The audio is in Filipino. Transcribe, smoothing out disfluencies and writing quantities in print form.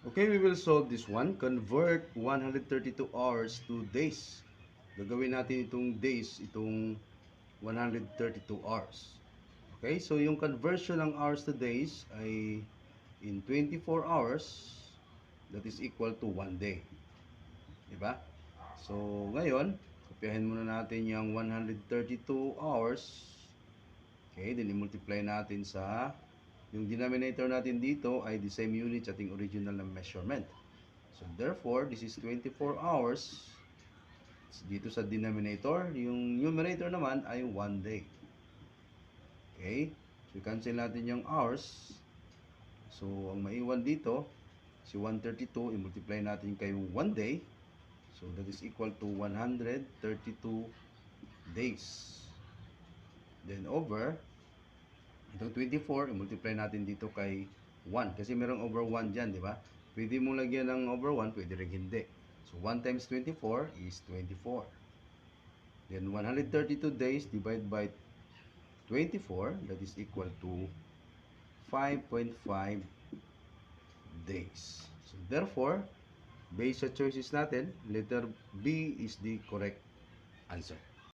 Okay, we will solve this one. Convert 132 hours to days. Gagawin natin itong days, itong 132 hours. Okay, so yung conversion ng hours to days ay in 24 hours, that is equal to 1 day. Diba? So, ngayon, kopyahin muna natin yung 132 hours. Okay, then i-multiply natin sa, yung denominator natin dito ay the same units ating original na measurement. So, therefore, this is 24 hours. Dito sa denominator, yung numerator naman ay 1 day. Okay? So, cancel natin yung hours. So, ang maiwan dito, si 132, i-multiply natin kay 1 day. So, that is equal to 132 days. Then, over, itong 24, i-multiply natin dito kay 1. Kasi merong over 1 dyan, di ba? Pwede mong lagyan ng over 1, pwede rin hindi. So, 1 times 24 is 24. Then, 132 days divided by 24, that is equal to 5.5 days. So, therefore, based sa choices natin, letter B is the correct answer.